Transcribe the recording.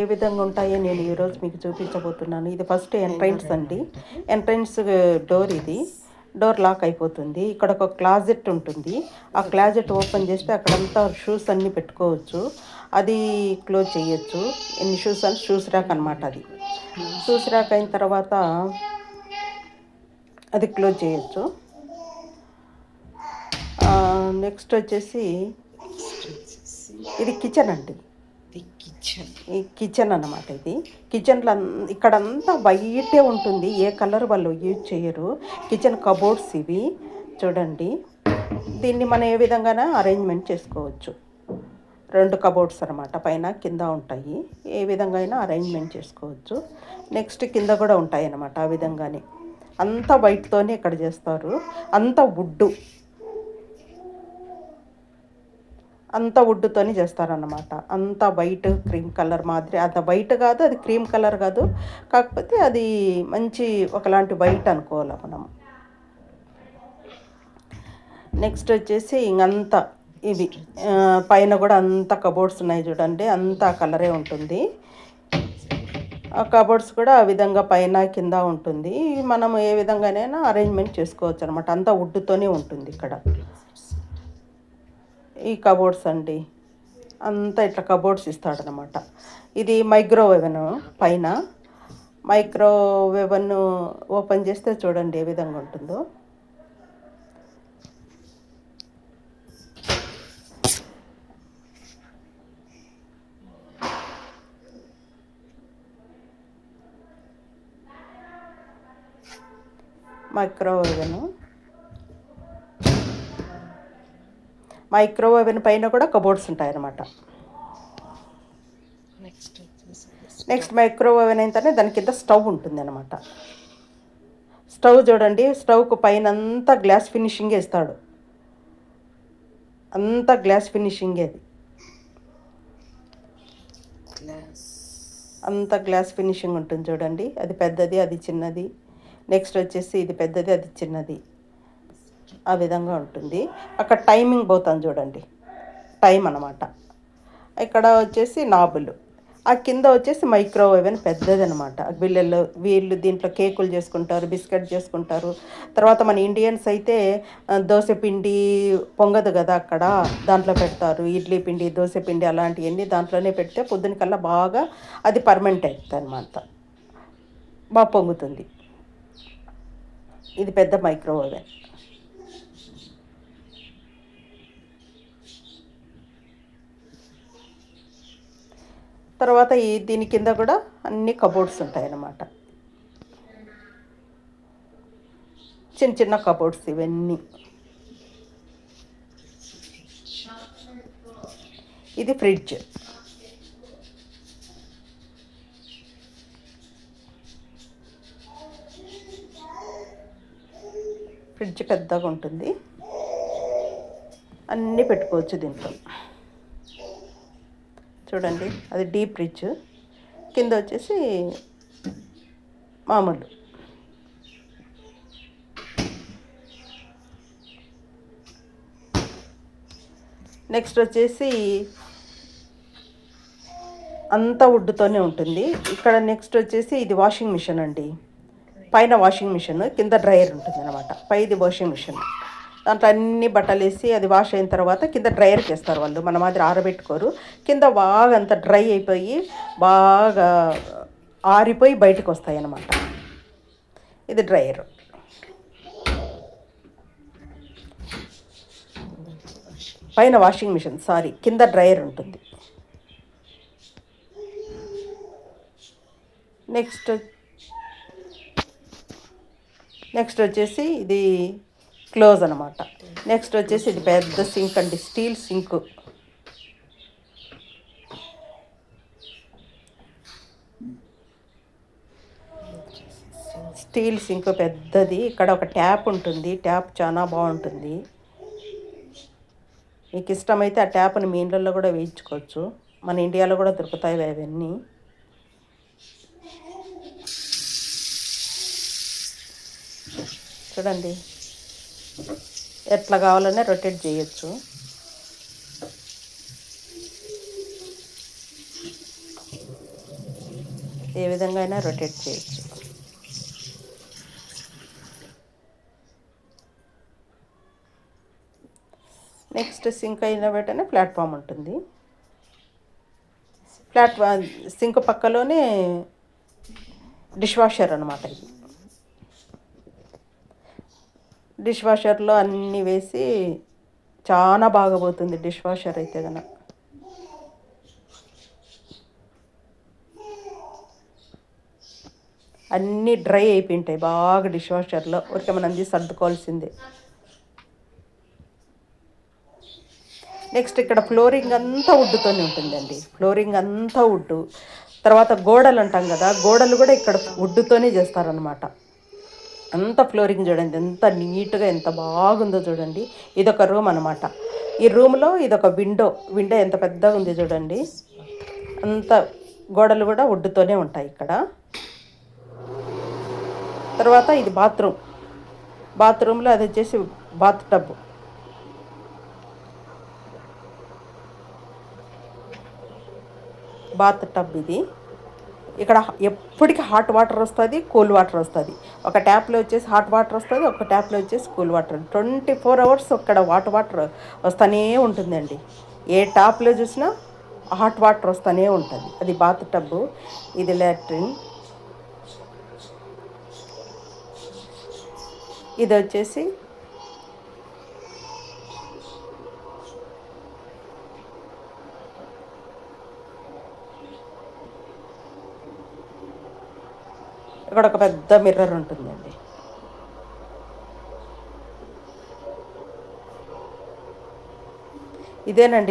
ఏ విధంగా ఉంటాయో నేను ఈరోజు మీకు చూపించబోతున్నాను. ఇది ఫస్ట్ ఎంట్రన్స్ అండి. ఎంట్రన్స్ డోర్ ఇది. డోర్ లాక్ అయిపోతుంది. ఇక్కడ ఒక క్లాజెట్ ఉంటుంది. ఆ క్లాజెట్ ఓపెన్ చేస్తే అక్కడంతా షూస్ అన్నీ పెట్టుకోవచ్చు. అది క్లోజ్ చేయొచ్చు. ఎన్ని షూస్ అని షూస్ ర్యాక్ అనమాట అది. షూస్ ర్యాక్ అయిన తర్వాత అది క్లోజ్ చేయొచ్చు. నెక్స్ట్ వచ్చేసి ఇది కిచెన్ అండి. ఈ కిచెన్ అన్నమాట. ఇది కిచెన్లో ఇక్కడంతా వైటే ఉంటుంది. ఏ కలర్ వాళ్ళు యూజ్ చేయరు. కిచెన్ కబోర్డ్స్ ఇవి చూడండి. దీన్ని మనం ఏ విధంగానే అరేంజ్మెంట్ చేసుకోవచ్చు. 2 కబోర్డ్స్ అనమాట, పైన కింద ఉంటాయి. ఏ విధంగా అయినా అరేంజ్మెంట్ చేసుకోవచ్చు. నెక్స్ట్ కింద కూడా ఉంటాయి అన్నమాట. ఆ విధంగానే అంతా వైట్తోనే ఇక్కడ చేస్తారు. అంతా అంతా వుడ్తోని చేస్తారన్నమాట. అంతా వైట్ క్రీమ్ కలర్ మాదిరి. అంత వైట్ కాదు, అది క్రీమ్ కలర్ కాదు, కాకపోతే అది మంచి ఒకలాంటి వైట్ అనుకోవాలి మనం. నెక్స్ట్ వచ్చేసి ఇంకంతా ఇవి పైన కూడా అంత కబోర్డ్స్ ఉన్నాయి చూడండి. అంతా కలరే ఉంటుంది. ఆ కబోర్డ్స్ కూడా ఆ విధంగా పైన కింద ఉంటుంది. మనం ఏ విధంగానైనా అరేంజ్మెంట్ చేసుకోవచ్చు అనమాట. అంతా వుడ్తోనే ఉంటుంది ఇక్కడ. ఈ కబోర్డ్స్ అండి, అంతా ఇట్లా కబోర్డ్స్ ఇస్తాడనమాట. ఇది మైక్రోవేవెన్. పైన మైక్రోవేవెన్ ఓపెన్ చేస్తే చూడండి ఏ విధంగా ఉంటుందో. మైక్రోవేవెన్ పైన కూడా కబోర్డ్స్ ఉంటాయన్నమాట. నెక్స్ట్ మైక్రోవేవెన్ అయితేనే దాని కింద స్టవ్ ఉంటుంది అనమాట. స్టవ్ చూడండి, స్టవ్కు పైన అంతా గ్లాస్ ఫినిషింగ్ ఇస్తాడు. అంతా గ్లాస్ ఫినిషింగే అది. అంతా గ్లాస్ ఫినిషింగ్ ఉంటుంది చూడండి. అది పెద్దది, అది చిన్నది. నెక్స్ట్ వచ్చేసి ఇది పెద్దది, అది చిన్నది. ఆ విధంగా ఉంటుంది. అక్కడ టైమింగ్ పోతుంది చూడండి, టైం అన్నమాట. ఇక్కడ వచ్చేసి నాబులు. ఆ కింద వచ్చేసి మైక్రోవేవెన్ పెద్దది అనమాట. వీళ్ళు దీంట్లో కేకులు చేసుకుంటారు, బిస్కెట్ చేసుకుంటారు. తర్వాత మన ఇండియన్స్ అయితే దోశ పిండి పొంగదు కదా అక్కడ, దాంట్లో పెడతారు. ఇడ్లీ పిండి, దోశ పిండి అలాంటివన్నీ దాంట్లోనే పెడితే పొద్దున కల్లా బాగా అది పర్మనెంట్ అవుతుంది అనమాట. బాగా పొంగుతుంది. ఇది పెద్ద మైక్రోవేవెన్. తర్వాత దీని కింద కూడా అన్ని కబోర్డ్స్ ఉంటాయన్నమాట. చిన్న చిన్న కబోర్డ్స్ ఇవన్నీ. ఇది ఫ్రిడ్జ్. ఫ్రిడ్జ్ పెద్దగా ఉంటుంది. అన్నీ పెట్టుకోవచ్చు దీంట్లో. చూడండి, అది డీప్ ఫ్రిడ్జ్. కింద వచ్చేసి మామూలు. నెక్స్ట్ వచ్చేసి అంతా వుడ్తోనే ఉంటుంది ఇక్కడ. నెక్స్ట్ వచ్చేసి ఇది వాషింగ్ మిషన్ అండి. పైన వాషింగ్ మిషన్, కింద డ్రయర్ ఉంటుంది అనమాట. పైది వాషింగ్ మిషన్. దాంట్లో అన్ని బట్టలు వేసి అది వాష్ అయిన తర్వాత కింద డ్రయర్కి వేస్తారు వాళ్ళు. మన మాదిరి ఆరబెట్టుకోరు. కింద బాగా అంత డ్రై అయిపోయి బాగా ఆరిపోయి బయటకు వస్తాయి అన్నమాట. ఇది డ్రయర్. పైన వాషింగ్ మిషన్, కింద డ్రయర్ ఉంటుంది. నెక్స్ట్ వచ్చేసి ఇది క్లోజ్ అనమాట. నెక్స్ట్ వచ్చేసి ఇది పెద్ద సింక్ అండి, స్టీల్ సింక్. స్టీల్ సింక్ పెద్దది. ఇక్కడ ఒక ట్యాప్ ఉంటుంది. ట్యాప్ చాలా బాగుంటుంది. మీకు ఇష్టమైతే ఆ ట్యాప్ని మీ ఇండ్లలో కూడా వేయించుకోవచ్చు. మన ఇండియాలో కూడా దొరుకుతాయి అవన్నీ. చూడండి, ఎట్లా కావాలనే రొటేట్ చేయొచ్చు. ఏ విధంగా అయినా రొటేట్ చేయొచ్చు. నెక్స్ట్ సింక్ అయిన వెంటనే ప్లాట్ఫామ్ ఉంటుంది. సింక్ పక్కలోనే డిష్ వాషర్ అనమాట ఇది. డిష్ వాషర్లో అన్నీ వేసి చాలా బాగా పోతుంది డిష్ వాషర్ అయితే కనుక. అన్నీ డ్రై అయిపోయింటాయి బాగా డిష్ వాషర్లో, ఊరికే మనం తీసి సర్దుకోవాల్సిందే. నెక్స్ట్ ఇక్కడ ఫ్లోరింగ్ అంతా వుడ్తోనే ఉంటుందండి. ఫ్లోరింగ్ అంతా వుడ్. తర్వాత గోడలు అంటాం కదా, గోడలు కూడా ఇక్కడ వుడ్తోనే చేస్తారనమాట. అంత ఫ్లోరింగ్ చూడండి ఎంత నీట్గా ఎంత బాగుందో చూడండి. ఇదొక రూమ్ అనమాట. ఈ రూమ్లో ఇదొక విండో. విండో ఎంత పెద్దగా ఉంది చూడండి. అంత గోడలు కూడా వుడ్తోనే ఉంటాయి ఇక్కడ. తర్వాత ఇది బాత్రూమ్. బాత్రూంలో అది వచ్చేసి బాత్ టబ్. బాత్ టబ్ ఇది. ఇక్కడ ఎప్పటికీ హాట్ వాటర్ వస్తుంది, కూల్ వాటర్ వస్తుంది. ఒక ట్యాప్లో వచ్చేసి హాట్ వాటర్ వస్తుంది, ఒక ట్యాప్లో వచ్చేసి కూల్ వాటర్. 24 hours అక్కడ హాట్ వాటర్ వస్తూనే ఉంటుందండి. ఏ ట్యాప్లో చూసినా హాట్ వాటర్ వస్తూనే ఉంటుంది. అది బాత్ టబ్. ఇది లాట్రిన్. ఇది వచ్చేసి ఇక్కడ ఒక పెద్ద మిర్రర్ ఉంటుందండి. ఇదేనండి